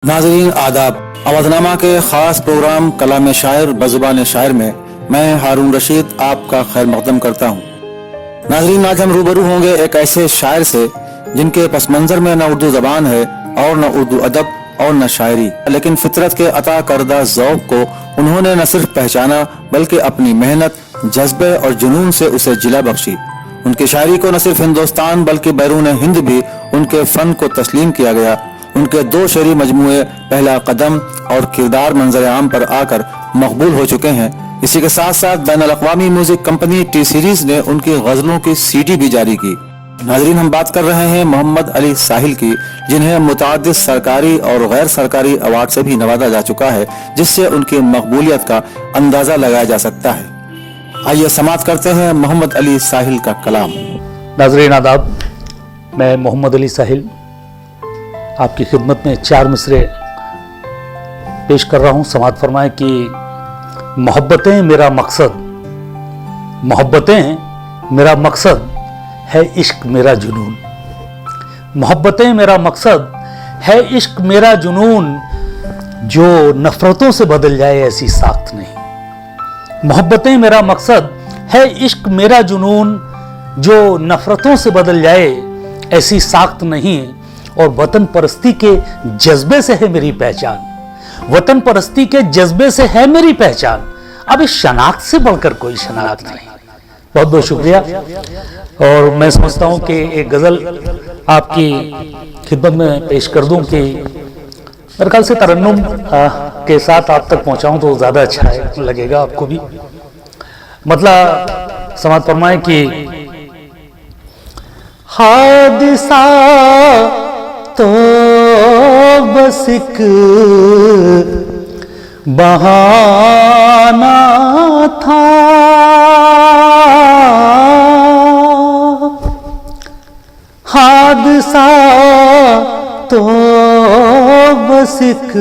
नाज़रीन आदाब। अवधनामा के ख़ास प्रोग्राम कलाम शायर बज़ुबान शायर में मैं हारून रशीद आपका खैर मक़दम करता हूँ। नाज़रीन, आज हम रूबरू होंगे एक ऐसे शायर से जिनके पस मंज़र में न उर्दू ज़बान है और न उर्दू अदब और न शायरी, लेकिन फितरत के अता करदा ज़ौक़ को उन्होंने न सिर्फ पहचाना बल्कि अपनी मेहनत, जज्बे और जुनून से उसे जिला बख्शी। उनकी शायरी को न सिर्फ हिंदुस्तान बल्कि बैरून हिंद भी उनके फ़न को तस्लीम किया गया। उनके दो शेरी मजमूए पहला कदम और किरदार मंजर आम पर आकर मकबूल हो चुके हैं। इसी के साथ साथ बैनुल अक़वामी म्यूजिक कंपनी टी सीरीज ने उनकी गज़लों की सीडी भी जारी की। नाज़रीन, हम बात कर रहे हैं मोहम्मद अली साहिल की, जिन्हें मुतअद्दिद सरकारी और गैर सरकारी अवार्ड से भी नवाजा जा चुका है, जिससे उनकी मकबूलियत का अंदाजा लगाया जा सकता है। आइए समाअत करते हैं मोहम्मद अली साहिल का कलाम। नाज़रीन आदाब, मैं मोहम्मद अली साहिल आपकी खिदमत में चार मिसरे पेश कर रहा हूँ। समाअत फरमाएं कि मोहब्बतें मेरा मकसद, मोहब्बतें मेरा मकसद है इश्क मेरा जुनून। मोहब्बतें मेरा मकसद है इश्क मेरा जुनून, जो नफरतों से बदल जाए ऐसी साख्त नहीं। मोहब्बतें मेरा मकसद है इश्क मेरा जुनून, जो नफरतों से बदल जाए ऐसी साख्त नहीं। और वतन परस्ती के जज्बे से है मेरी पहचान, वतन परस्ती के जज्बे से है मेरी पहचान। अब इस शनाख्त से बढ़कर कोई शनाख्त नहीं। बहुत बहुत शुक्रिया। और मैं समझता हूं कि एक गजल आपकी खिदमत में पेश कर दूं कि मेरे ख्याल से तरन्नुम के साथ आप तक पहुंचाऊं तो ज्यादा अच्छा लगेगा आपको भी। मतलब समाअत फरमाएं कि हादिसा तो बस एक बहाना था, हादसा तो बस एक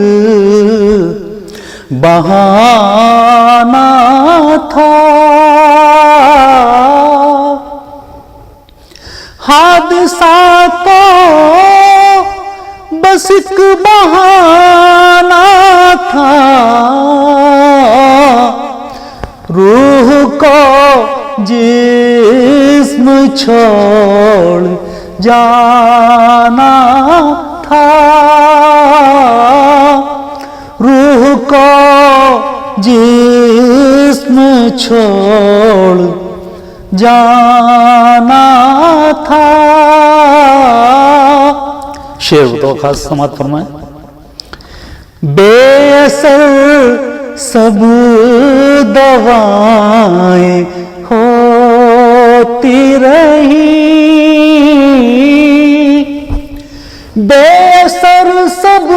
बहाना था, हादसा तो बस एक बहाना था, रूह को जिस्म छोड़ जाना था, रूह को जिस्म छोड़ जाना था। शेर तो खास समाअत फरमाएं। बेअसर सब दवाएं होती रही, बेअसर सब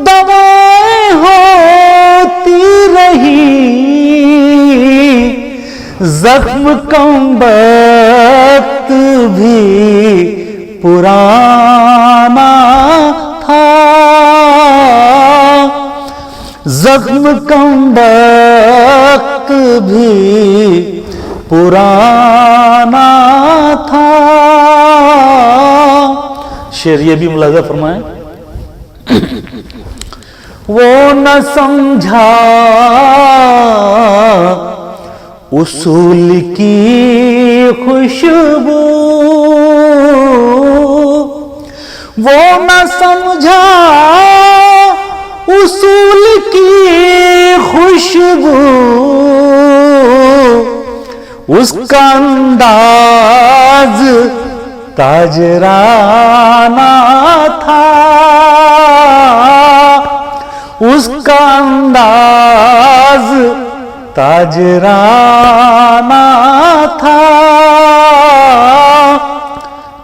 दवाएं होती रही, जख्म कम वक्त भी पुराना था, जख्म कम वक्त भी पुराना था। शेर ये भी मुलाजा फरमाएं। वो न समझा उसूल की खुशबू, वो न समझा उसूल की खुशबू, उसका अंदाज ताजराना था, उसका अंदाज ताजराना था।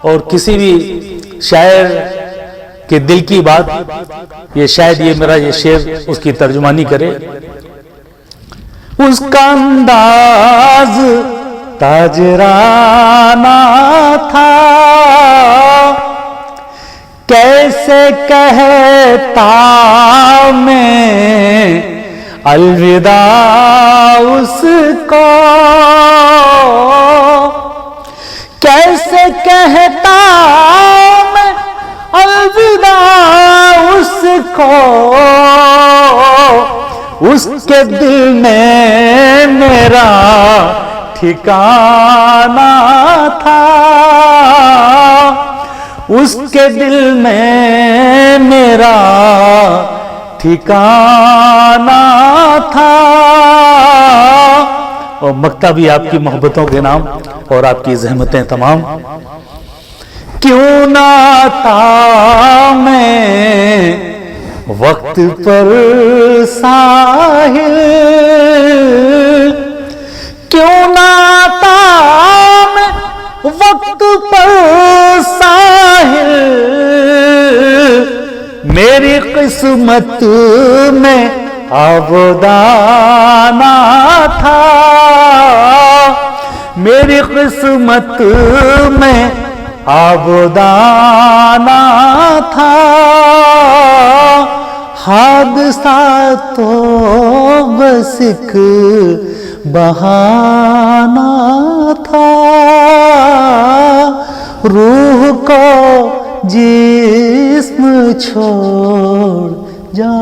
और किसी भी शायर के दिल की बात ये शायद ये मेरा ये शेर उसकी तर्जुमानी करे। उसका अंदाज ताजराना था, कैसे कहता मैं अलविदा उसको, कैसे कहता मैं अलविदा उसको, उसके दिल में मेरा ठिकाना था, उसके दिल में मेरा ठिकाना था। और मक्ता भी आपकी मोहब्बतों के नाम और आपकी ज़हमतें तमाम। क्यों ना था मैं वक्त पर साहिल, क्यों ना था मैं वक्त पर साहिल, मेरी किस्मत में आबदाना था, मेरी किस्मत में आबदाना था। हादसा तो बस एक बहाना था, रूह को जिस्म छोड़ जा